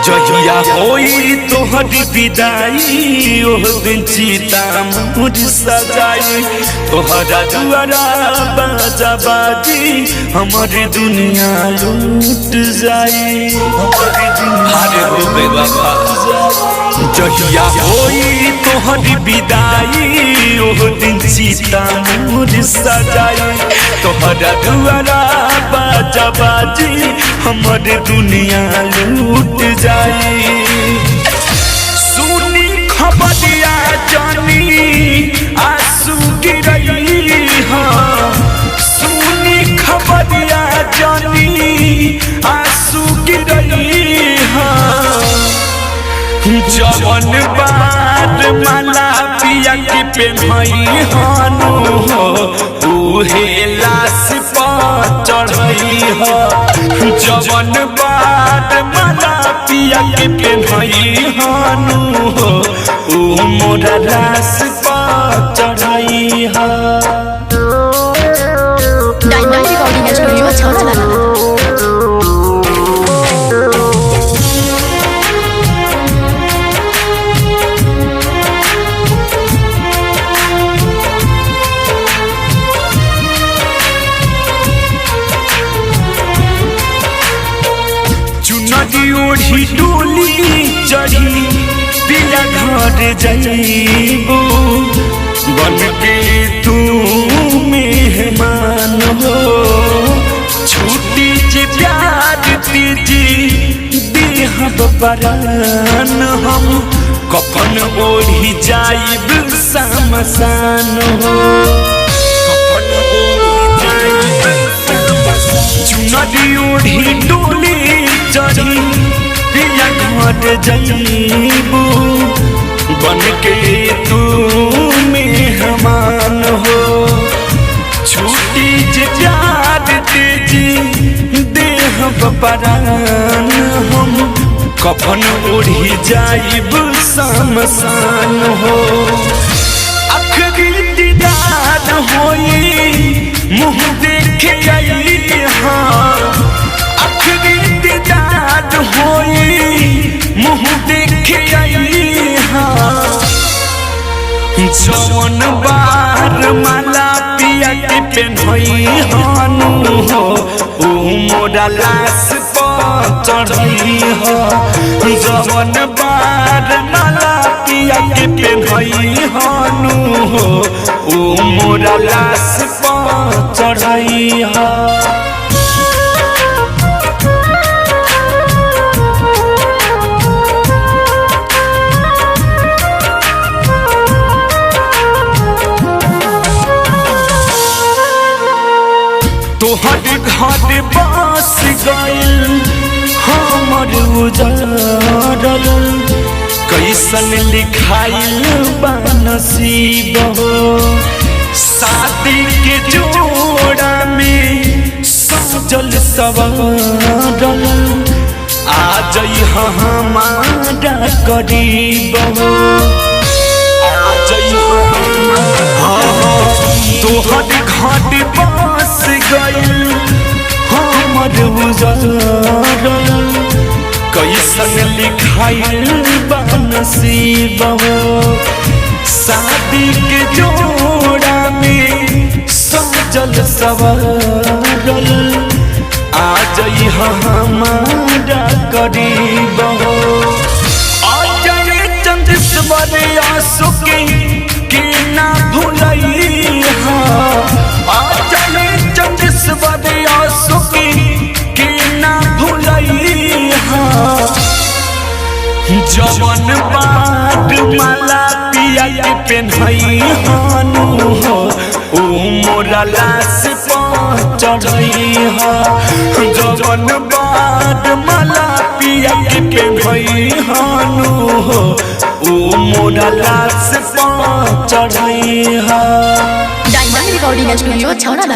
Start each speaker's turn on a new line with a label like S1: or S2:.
S1: जहिया होई तोहर विदाई ओह दिन चिता मोर सजाई तोहरा दुआरा बाजा बाजी हमर दुनिया लूट जाई हरे हो बेवफा जहिया होई तोहर विदाई ओह दिन चिता मोर सजाई तोहरा दुआरा बाजा बाजी हमर दुनिया लूट जाई सुनी खबरिया जानी आंसू गिरई हाँ सुनी खबरिया जानी आंसू गिरई हाँ जवन बार माला पिया के पेन्हई हानु हो उहे लाश पर चढ़ई हो जवन बार माला पिया के पेन्हई हानु हो उ मोरा लाश पर चढ़ई हो
S2: डायमंड रिकॉर्डिंग स्टूडियो छौड़ा
S1: ओढ़ी डोली चढ़ी पिया घर जाइबू बन के तू मेहमान हो छुट्टी जे प्यार तीजी देहब परान हम कफन ओढ़ी जाइब शमशान हो कफन ओढ़ी जाइब चुनरी ओढ़ी डोली चढ़ी पिया घर जाइबू बन के तू मेहमान हो छुट्टी जे प्यार तेजी देहब परान हम कफन ओढ़ी जाइब शमशान हो आखिरी दीदार होई मुँह देखे आई हाँ आखिरी दीदार होई मुँह देखे आई हाँ जवन बार माला पिया के पेन्हई हानु हो उ मोरा लाश पर चढ़ई हो जवन बार माला पिया के पेन्हई हानु हो उ मोरा लाश पर चढ़ई हो तोहर घर बस गइल हमर उजारल कैसन लिखाइल बा नसीब हो शादी के जोड़ा में सजल सवारल आ जई हमारा करीब हो आ जई तोहर घर बस गइल हमर उजारल कैसन लिखाइल बा नसीब हो शादी के जोड़ा में सजल सवारल आ जई हमारा करीब हो आ जई चंद्रश्वर आंसू के ना भूलई आ चले चंद्रश्वर आंसू के ना भूलई जवन बार माला पिया के पेन्हई हानु हो उ मोरा लाश पर चढ़ई हो जवन बार माला पिया के पेन्हई हानु हो उ मोरा लाश पर चढ़ई हो
S2: डायमंड रिकॉर्डिंग स्टूडियो छौड़ा